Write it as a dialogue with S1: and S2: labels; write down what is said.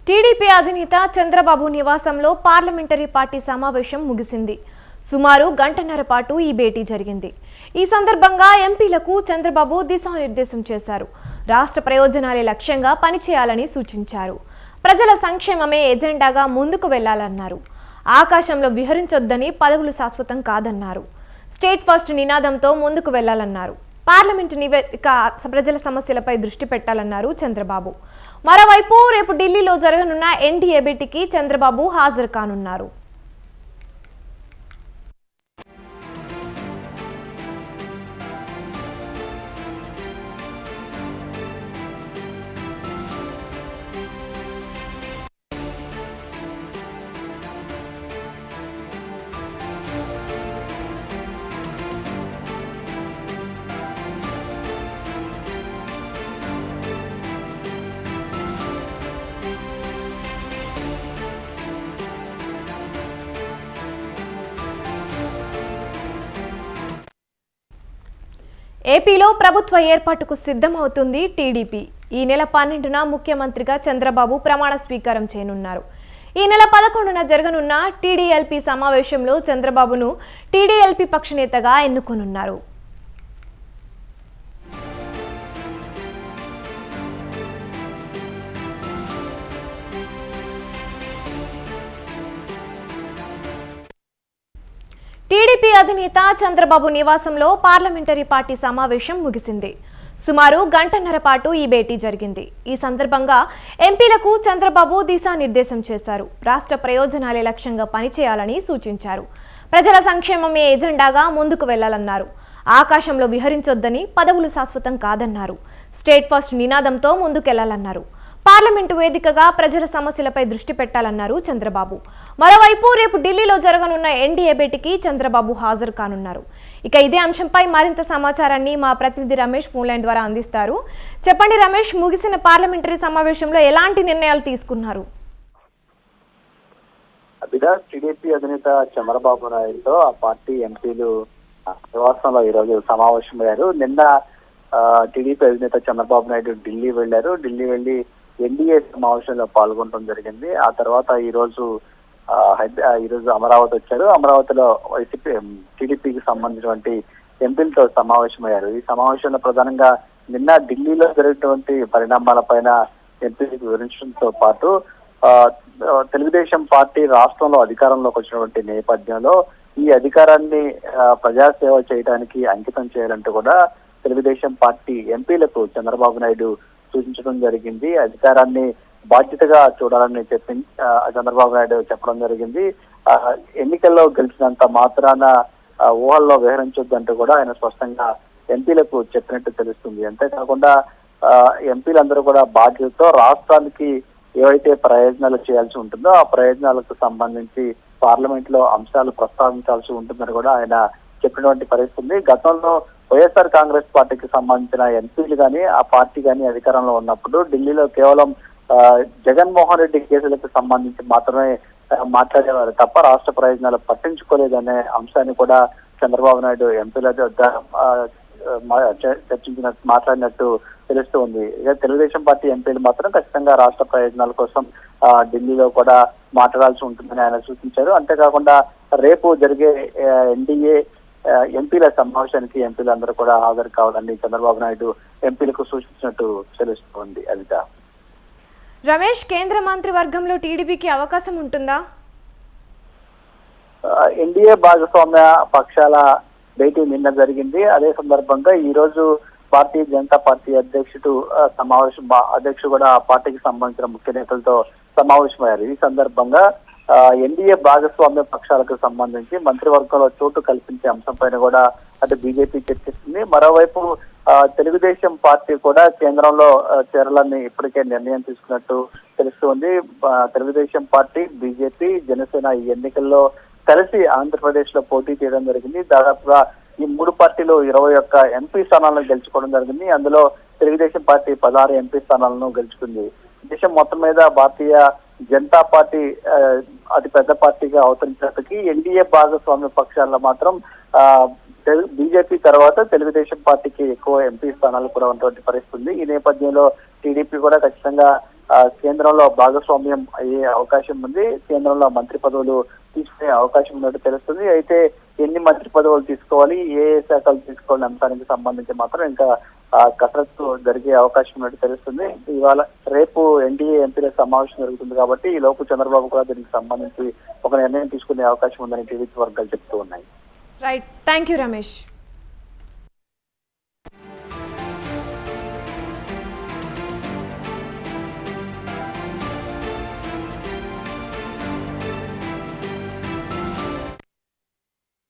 S1: TDP అధినేత చంద్రబాబు నివాసంలో parliamentary party సమావేశం ముగిసింది. సుమారు గంటన్నర పాటు ఈ భేటీ జరిగింది. ఈ సందర్భంగా ఎంపీలకు చంద్రబాబు దిశానిర్దేశం చేశారు. రాష్ట్ర ప్రయోజనాలే లక్ష్యంగా పనిచేయాలని సూచించారు. ప్రజల సంక్షేమమే ఎజెండాగా ముందుకు వెళ్లాలన్నారు. ఆకాశంలో విహరించొద్దని, పదవులు శాశ్వతం కాదన్నారు. స్టేట్ ఫస్ట్ నినాదంతో ముందుకు వెళ్లాలన్నారు. పార్లమెంటు నివేదిక ప్రజల సమస్యలపై దృష్టి పెట్టాలన్నారు చంద్రబాబు. మరోవైపు రేపు ఢిల్లీలో జరగనున్న ఎన్డీఏ భేటీకి చంద్రబాబు హాజరు కానున్నారు. ఏపీలో ప్రభుత్వ ఏర్పాటుకు సిద్ధమవుతుంది టీడీపీ. ఈ నెల 12న ముఖ్యమంత్రిగా చంద్రబాబు ప్రమాణ స్వీకారం చేయనున్నారు. ఈ నెల 11న జరగనున్న టీడీఎల్పీ సమావేశంలో చంద్రబాబును టీడీఎల్పీ పక్షనేతగా ఎన్నుకోనున్నారు. టీడీపీ అధినేత చంద్రబాబు నివాసంలో పార్లమెంటరీ పార్టీ సమావేశం ముగిసింది. సుమారు గంటన్నర పాటు ఈ భేటీ జరిగింది. ఈ సందర్భంగా ఎంపీలకు చంద్రబాబు దిశానిర్దేశం చేశారు. రాష్ట్ర ప్రయోజనాలే లక్ష్యంగా పనిచేయాలని సూచించారు. ప్రజల సంక్షేమమే ఎజెండాగా ముందుకు వెళ్లాలన్నారు. ఆకాశంలో విహరించొద్దని, పదవులు శాశ్వతం కాదన్నారు. స్టేట్ ఫస్ట్ నినాదంతో ముందుకెళ్లాలన్నారు. పార్లమెంటు వేదికగా ప్రజల సమస్యలపై దృష్టి పెట్టాలన్నారు చంద్రబాబు. మరోవైపు రేపు ఢిల్లీలో జరగనున్న ఎన్డీఏ భేటీకి చంద్రబాబు హాజరు కానున్నారు. ఇక ఇదే అంశంపై మరింత సమాచారాన్ని మా ప్రతినిధి రమేష్ ఫోన్ లైన్ ద్వారా అందిస్తారు. చెప్పండి రమేష్, ముగిసిన పార్లమెంటరీ సమావేశంలో ఎలాంటి నిర్ణయాలు తీసుకున్నారు?
S2: టీడీపీ అధినేత చంద్రబాబు నాయుడుతో ఆ పార్టీ ఎంపీలు నివాసంలో ఈరోజు సమావేశమయ్యారు. నిన్న టీడీపీ అధినేత చంద్రబాబు నాయుడు ఢిల్లీ వెళ్లారు. ఢిల్లీ వెళ్లి ఎన్డీఏ సమావేశంలో పాల్గొనడం జరిగింది. ఆ తర్వాత ఈరోజు అమరావతి వచ్చారు. అమరావతిలో వైసీపీ టీడీపీకి సంబంధించినటువంటి ఎంపీలతో సమావేశమయ్యారు. ఈ సమావేశంలో ప్రధానంగా నిన్న ఢిల్లీలో జరిగినటువంటి పరిణామాలపైన ఎంపీలకు వివరించడంతో పాటు తెలుగుదేశం పార్టీ రాష్ట్రంలో అధికారంలోకి వచ్చినటువంటి నేపథ్యంలో ఈ అధికారాన్ని ప్రజాసేవ చేయడానికి అంకితం చేయాలంటూ కూడా తెలుగుదేశం పార్టీ ఎంపీలకు చంద్రబాబు నాయుడు సూచించడం జరిగింది. అధికారాన్ని బాధ్యతగా చూడాలని చంద్రబాబు నాయుడు చెప్పడం జరిగింది. ఎన్నికల్లో గెలిచినంత మాత్రాన ఊహల్లో విహరించొద్దంటూ కూడా ఆయన స్పష్టంగా ఎంపీలకు చెప్పినట్టు తెలుస్తుంది. అంతేకాకుండా ఎంపీలందరూ కూడా బాధ్యతతో రాష్ట్రానికి ఏవైతే ప్రయోజనాలు చేయాల్సి ఉంటుందో ఆ ప్రయోజనాలకు సంబంధించి పార్లమెంట్ లో అంశాలు ప్రస్తావించాల్సి ఉంటుందని కూడా ఆయన చెప్పినటువంటి పరిస్థితి. గతంలో వైఎస్ఆర్ కాంగ్రెస్ పార్టీకి సంబంధించిన ఎంపీలు కానీ ఆ పార్టీ కానీ అధికారంలో ఉన్నప్పుడు ఢిల్లీలో కేవలం జగన్మోహన్ రెడ్డి కేసులకు సంబంధించి మాత్రమే మాట్లాడేవారు తప్ప రాష్ట్ర ప్రయోజనాలు పట్టించుకోలేదనే అంశాన్ని కూడా చంద్రబాబు నాయుడు ఎంపీల మాట్లాడినట్టు తెలుస్తూ ఉంది. ఇక తెలుగుదేశం పార్టీ ఎంపీలు మాత్రం ఖచ్చితంగా రాష్ట్ర ప్రయోజనాల కోసం ఢిల్లీలో కూడా మాట్లాడాల్సి ఉంటుందని ఆయన సూచించారు. అంతేకాకుండా రేపు జరిగే ఎన్డీఏ ఎంపీల సమావేశానికి ఎంపీలందరూ కూడా హాజరు కావాలని చంద్రబాబు నాయుడు ఎంపీలకు సూచించినట్టు తెలుస్తోంది. అనిత,
S1: రమేష్, కేంద్ర మంత్రివర్గంలో టీడీపీకి అవకాశం ఉంటుందా?
S2: ఎన్డీఏ భాగస్వామ్య పక్షాల భేటీ నిన్న జరిగింది. అదే సందర్భంగా ఈ రోజు భారతీయ జనతా పార్టీ అధ్యక్షుడు కూడా ఆ పార్టీకి సంబంధించిన ముఖ్య నేతలతో సమావేశమయ్యారు. ఈ సందర్భంగా ఎన్డీఏ భాగస్వామ్య పక్షాలకు సంబంధించి మంత్రివర్గంలో చోటు కల్పించే అంశంపైన కూడా అటు బీజేపీ చర్చిస్తుంది. మరోవైపు తెలుగుదేశం పార్టీ కూడా కేంద్రంలో చేరాలని ఇప్పటికే నిర్ణయం తీసుకున్నట్టు తెలుస్తుంది. తెలుగుదేశం పార్టీ, బీజేపీ, జనసేన ఈ ఎన్నికల్లో కలిసి ఆంధ్రప్రదేశ్ లో పోటీ చేయడం జరిగింది. దాదాపుగా ఈ మూడు పార్టీలు 21 ఎంపీ స్థానాలను గెలుచుకోవడం జరిగింది. అందులో తెలుగుదేశం పార్టీ 16 ఎంపీ స్థానాలను గెలుచుకుంది. దేశం మొత్తం మీద భారతీయ జనతా పార్టీ అతి పెద్ద పార్టీగా అవతరించినప్పటికీ ఎన్డీఏ భాగస్వామ్య పక్షాల్లో మాత్రం బీజేపీ తర్వాత తెలుగుదేశం పార్టీకి ఎక్కువ ఎంపీ స్థానాలు కూడా ఉన్నటువంటి పరిస్థితి ఉంది. ఈ నేపథ్యంలో టీడీపీ కూడా ఖచ్చితంగా కేంద్రంలో భాగస్వామ్యం అయ్యే అవకాశం ఉంది. కేంద్రంలో మంత్రి పదవులు తీసుకునే అవకాశం ఉన్నట్టు తెలుస్తుంది. అయితే ఎన్ని మంత్రి పదవులు తీసుకోవాలి, ఏ శాఖలు తీసుకోవాలి అంశానికి సంబంధించి మాత్రం ఇంకా కసరత్తు జరిగే అవకాశం ఉన్నట్టు తెలుస్తుంది. ఇవాళ రేపు ఎన్డీఏ ఎంపీల సమావేశం జరుగుతుంది కాబట్టి ఈ లోపు చంద్రబాబు కూడా దీనికి సంబంధించి ఒక నిర్ణయం తీసుకునే అవకాశం ఉందని టీడీపీ వర్గాలు చెప్తూ ఉన్నాయి.
S1: Right, thank you Ramesh.